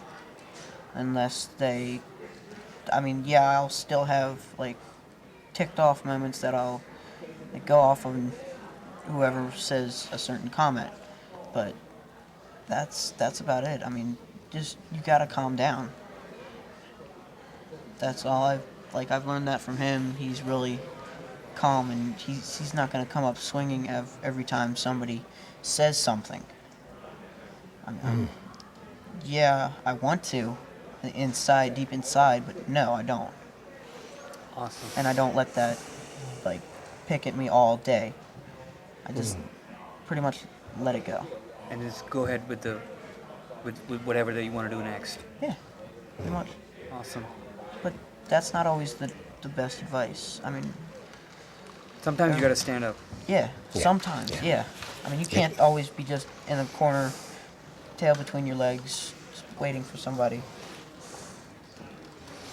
unless I'll still have, like, ticked off moments that I'll, like, go off on whoever says a certain comment, but that's about it. I mean, just, you gotta calm down. That's all I've learned that from him. He's really calm, and he's not gonna come up swinging every time somebody says something. Yeah, I want to, deep inside, but no, I don't. Awesome. And I don't let that, like, pick at me all day. I just pretty much let it go. And just go ahead with the with whatever that you want to do next. Yeah, pretty much. Awesome. But that's not always the best advice. I mean, Sometimes you got to stand up. yeah, sometimes, yeah. I mean, you can't always be just in a corner, tail between your legs, just waiting for somebody.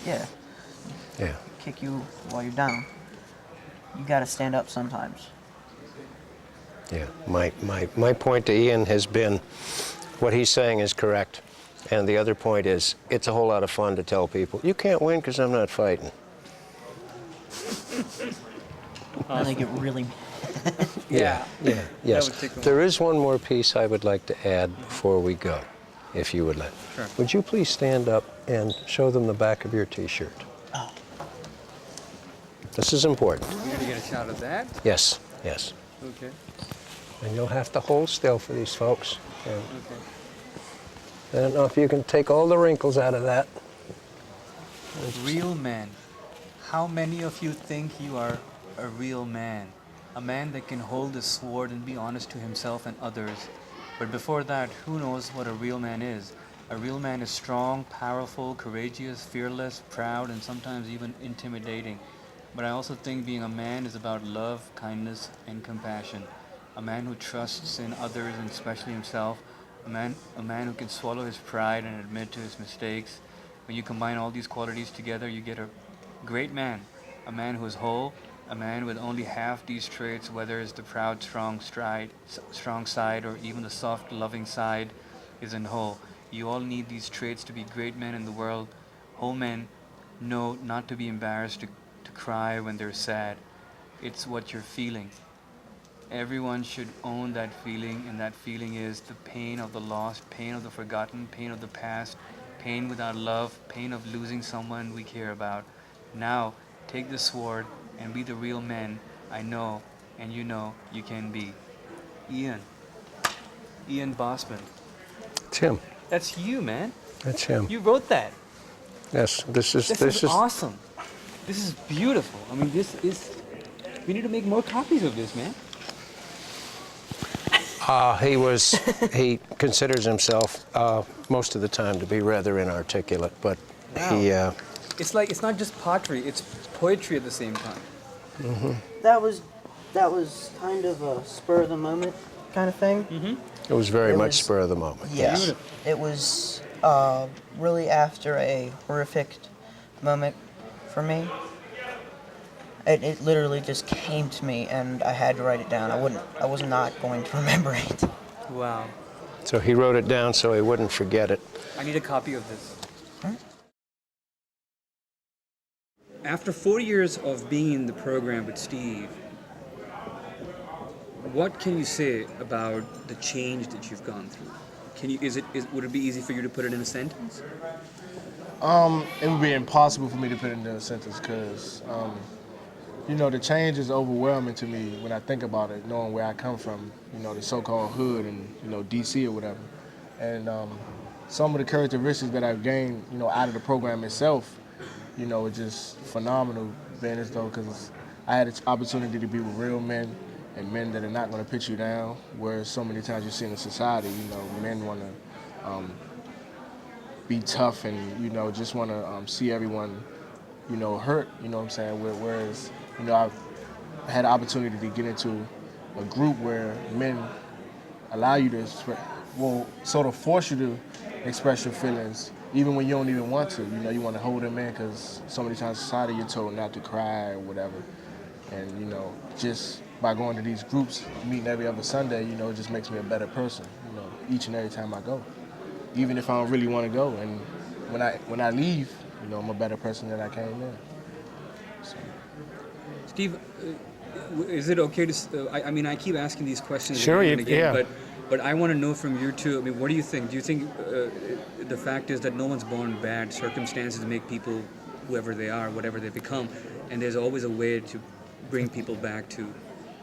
Yeah, Yeah. kick you while you're down. You got to stand up sometimes. Yeah, my point to Ian has been, what he's saying is correct. And the other point is, it's a whole lot of fun to tell people, you can't win because I'm not fighting. And they get really Yeah, yes. would tickle me. There is one more piece I would like to add before we go, if you would let. Sure. Would you please stand up and show them the back of your T-shirt? Oh. This is important. We're going to get a shot of that. Yes, yes. Okay. And you'll have to hold still for these folks. And Okay. I don't know if you can take all the wrinkles out of that. Real man. How many of you think you are a real man? A man that can hold a sword and be honest to himself and others. But before that, who knows what a real man is? A real man is strong, powerful, courageous, fearless, proud, and sometimes even intimidating. But I also think being a man is about love, kindness, and compassion. A man who trusts in others and especially himself. A man who can swallow his pride and admit to his mistakes. When you combine all these qualities together, you get a great man. A man who is whole. A man with only half these traits, whether it's the proud, strong side or even the soft, loving side, isn't whole. You all need these traits to be great men in the world. Whole men know not to be embarrassed to cry when they're sad. It's what you're feeling. Everyone should own that feeling, and that feeling is the pain of the lost, pain of the forgotten, pain of the past, pain without love, pain of losing someone we care about. Now, take the sword and be the real men I know and you know you can be. Ian Bossman. It's him. That's you, man. That's him. You wrote that. Yes, this is awesome. This is beautiful. I mean, we need to make more copies of this, man. He considers himself most of the time to be rather inarticulate, but Wow. It's not just pottery, it's poetry at the same time. That was kind of a spur of the moment kind of thing. it was very It much was- spur of the moment. Yes. It was really after a horrific moment for me. It literally just came to me, and I had to write it down. I was not going to remember it. Wow. So he wrote it down so he wouldn't forget it. I need a copy of this. After 4 years of being in the program with Steve, what can you say about the change that you've gone through? Would it be easy for you to put it in a sentence? It would be impossible for me to put it into a sentence because, the change is overwhelming to me when I think about it, knowing where I come from, the so-called hood and, D.C. or whatever. And some of the characteristics that I've gained, out of the program itself, it's just phenomenal, being as though, because I had an opportunity to be with real men and men that are not going to put you down, whereas so many times you see in society, men want to be tough and, just want to see everyone, hurt, what I'm saying? Whereas, I've had the opportunity to get into a group where men allow you to, sort of force you to express your feelings, even when you don't even want to. You want to hold them in because so many times in society you're told not to cry or whatever. And, just by going to these groups, meeting every other Sunday, it just makes me a better person, each and every time I go. Even if I don't really want to go. And when I leave, I'm a better person than I came in. So. Steve, is it okay to? I keep asking these questions Sure, again and again, yeah. but I want to know from you too. I mean, what do you think? Do you think the fact is that no one's born bad? Circumstances make people whoever they are, whatever they become, and there's always a way to bring people back to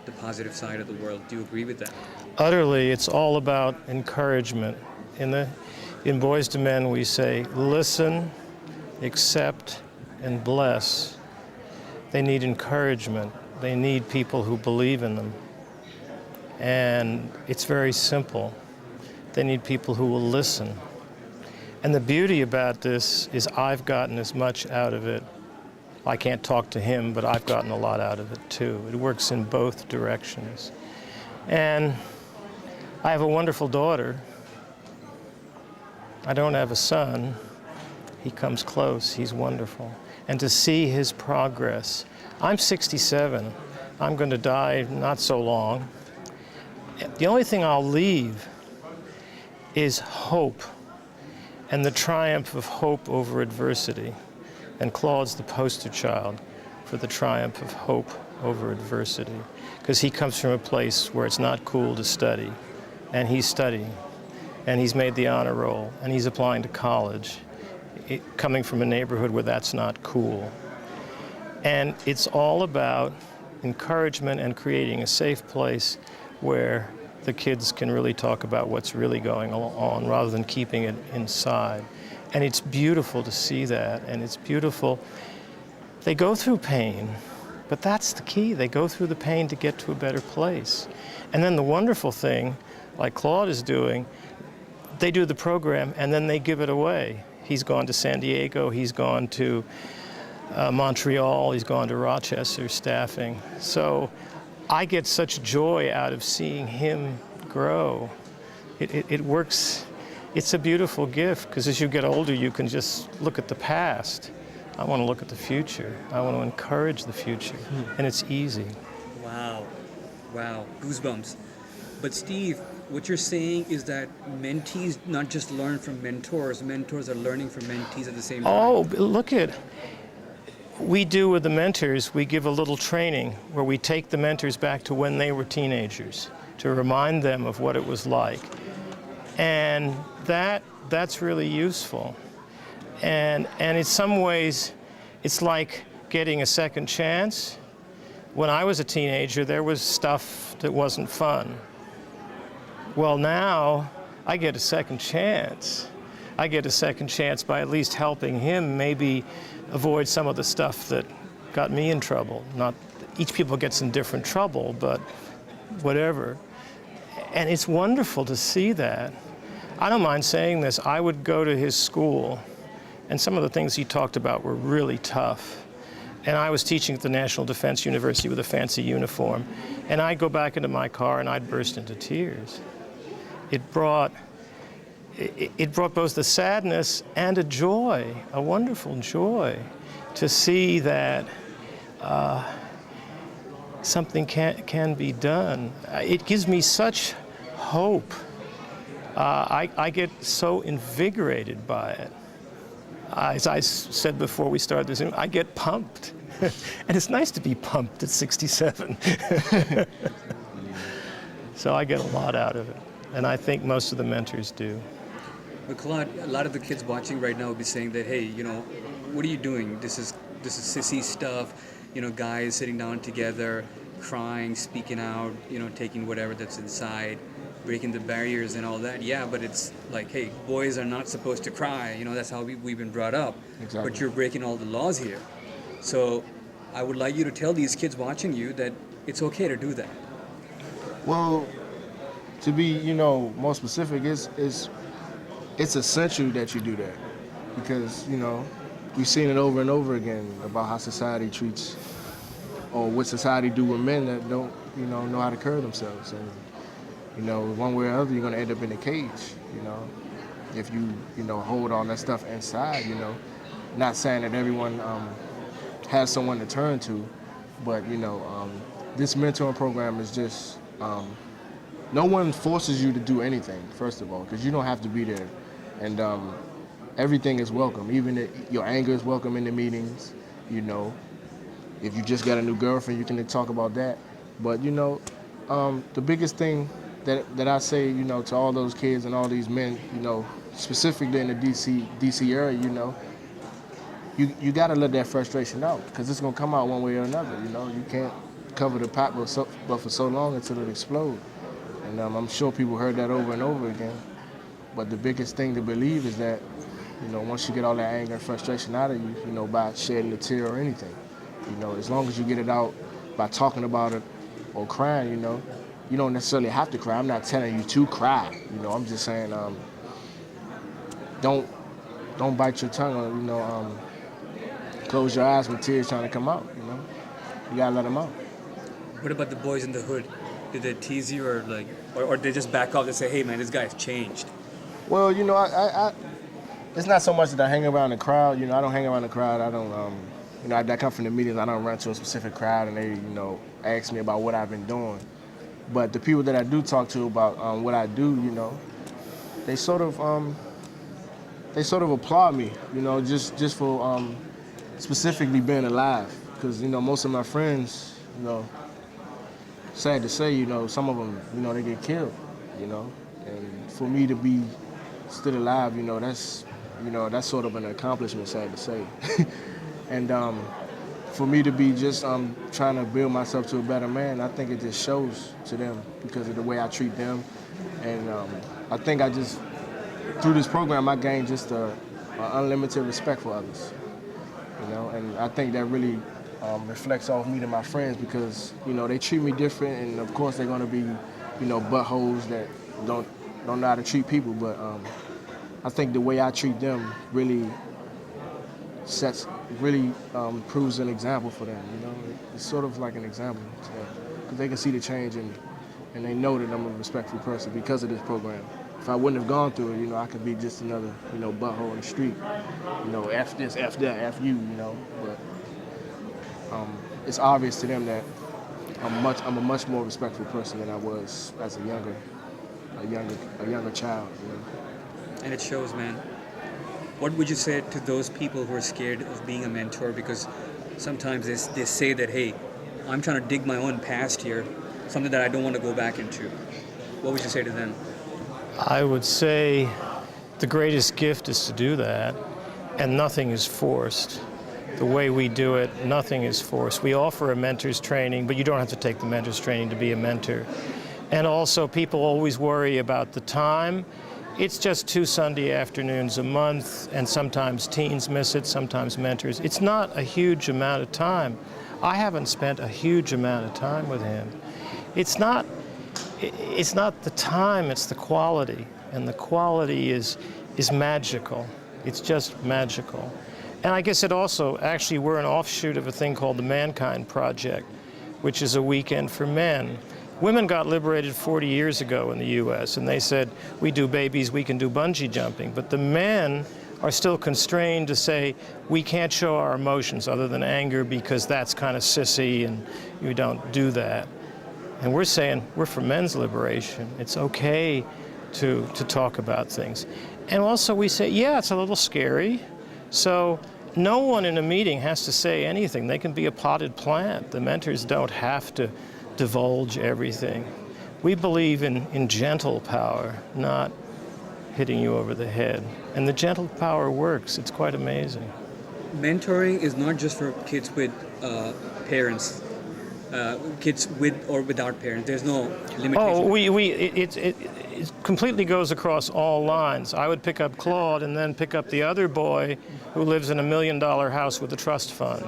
the positive side of the world. Do you agree with that? Utterly, it's all about encouragement. In Boys to Men, we say, listen, accept, and bless. They need encouragement. They need people who believe in them. And it's very simple. They need people who will listen. And the beauty about this is I've gotten as much out of it. I can't talk to him, but I've gotten a lot out of it too. It works in both directions. And I have a wonderful daughter. I don't have a son. He comes close, he's wonderful. And to see his progress. I'm 67, I'm going to die not so long. The only thing I'll leave is hope and the triumph of hope over adversity. And Claude's the poster child for the triumph of hope over adversity, because he comes from a place where it's not cool to study, and he's studying, and he's made the honor roll, and he's applying to college, coming from a neighborhood where that's not cool. And it's all about encouragement and creating a safe place where the kids can really talk about what's really going on rather than keeping it inside. And it's beautiful to see that, and it's beautiful. They go through pain, but that's the key. They go through the pain to get to a better place. And then the wonderful thing, like Claude is doing, they do the program and then they give it away. He's gone to San Diego, he's gone to Montreal, he's gone to Rochester staffing. So I get such joy out of seeing him grow. It works. It's a beautiful gift, because as you get older, you can just look at the past. I want to look at the future. I want to encourage the future, and it's easy. Wow, wow, goosebumps. But Steve, what you're saying is that mentees not just learn from mentors are learning from mentees at the same time. Oh, look at, we do with the mentors, we give a little training where we take the mentors back to when they were teenagers to remind them of what it was like. And that's really useful. And in some ways, it's like getting a second chance. When I was a teenager, there was stuff that wasn't fun. Well, now I get a second chance. I get a second chance by at least helping him maybe avoid some of the stuff that got me in trouble. Not each people gets in different trouble, but whatever. And it's wonderful to see that. I don't mind saying this. I would go to his school, and some of the things he talked about were really tough. And I was teaching at the National Defense University with a fancy uniform, and I'd go back into my car and I'd burst into tears. It brought both the sadness and a joy, a wonderful joy, to see that something can be done. It gives me such hope. I get so invigorated by it. As I said before we started this, I get pumped. And it's nice to be pumped at 67. So I get a lot out of it. And I think most of the mentors do. But Claude, a lot of the kids watching right now will be saying that, hey, what are you doing? This is sissy stuff. Guys sitting down together, crying, speaking out, taking whatever that's inside, breaking the barriers and all that. Yeah, but it's like, hey, boys are not supposed to cry. That's how we've been brought up. Exactly. But you're breaking all the laws here. So I would like you to tell these kids watching you that it's okay to do that. Well, to be, more specific, it's essential that you do that, because, we've seen it over and over again about how society treats, or what society do with men that don't, know how to curb themselves. And, one way or other, you're going to end up in a cage, if you, hold all that stuff inside, Not saying that everyone has someone to turn to, but, this mentoring program is just, no one forces you to do anything, first of all, because you don't have to be there. And everything is welcome. Even your anger is welcome in the meetings, If you just got a new girlfriend, you can talk about that. But, the biggest thing that I say, to all those kids and all these men, specifically in the DC area, you got to let that frustration out, because it's going to come out one way or another, You can't cover the pot but for so long until it explodes. And I'm sure people heard that over and over again. But the biggest thing to believe is that, once you get all that anger and frustration out of you, by shedding a tear or anything, as long as you get it out by talking about it or crying, you don't necessarily have to cry. I'm not telling you to cry, I'm just saying, don't don't bite your tongue, or close your eyes when tears trying to come out. You gotta let them out. What about the boys in the hood? Did they tease you, or they just back off and say, "Hey, man, this guy's changed"? Well, I it's not so much that I hang around the crowd. I don't hang around the crowd. I don't, I come from the meetings. I don't run to a specific crowd and they, ask me about what I've been doing. But the people that I do talk to about what I do, they sort of applaud me, just for specifically being alive. Because, most of my friends, sad to say, some of them, they get killed, And for me to be still alive, that's sort of an accomplishment, sad to say. And for me to be just trying to build myself to a better man, I think it just shows to them because of the way I treat them. And I think through this program, I gained just an unlimited respect for others, and I think that really reflects off me to my friends because, they treat me different, and of course they're gonna be, buttholes that don't know how to treat people, but I think the way I treat them really proves an example for them, It's sort of like an example to them, because they can see the change and they know that I'm a respectful person because of this program. If I wouldn't have gone through it, I could be just another, butthole in the street, F this, F that, F you, but it's obvious to them that I'm a much more respectful person than I was as a younger child, And it shows, man. What would you say to those people who are scared of being a mentor? Because sometimes they say that, hey, I'm trying to dig my own past here, something that I don't want to go back into. What would you say to them? I would say the greatest gift is to do that, and nothing is forced. The way we do it, nothing is forced. We offer a mentor's training, but you don't have to take the mentor's training to be a mentor. And also, people always worry about the time. It's just 2 Sunday afternoons a month, and sometimes teens miss it, sometimes mentors. It's not a huge amount of time. I haven't spent a huge amount of time with him. It's not the time, it's the quality. And the quality is magical. It's just magical. And I guess it also, actually, we're an offshoot of a thing called the Mankind Project, which is a weekend for men. Women got liberated 40 years ago in the US, and they said, we do babies, we can do bungee jumping. But the men are still constrained to say, we can't show our emotions other than anger because that's kind of sissy and you don't do that. And we're saying, we're for men's liberation. It's okay to talk about things. And also we say, yeah, it's a little scary. So no one in a meeting has to say anything. They can be a potted plant. The mentors don't have to divulge everything. We believe in gentle power, not hitting you over the head. And the gentle power works. It's quite amazing. Mentoring is not just for kids with parents. Kids with or without parents. There's no limitation. Oh, it completely goes across all lines. I would pick up Claude and then pick up the other boy who lives in $1 million house with a trust fund.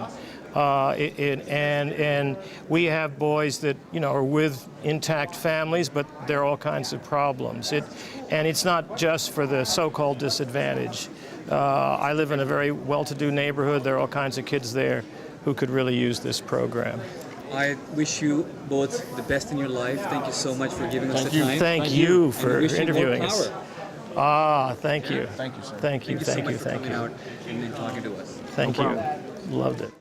And we have boys that are with intact families, but there are all kinds of problems. And it's not just for the so-called disadvantaged. I live in a very well-to-do neighborhood. There are all kinds of kids there who could really use this program. I wish you both the best in your life. Thank you so much for giving us the time. Thank you for and interviewing us. Thank you. Thank you, sir. Thank you. Thank you so much for coming out and talking to us. Thank you. Loved it.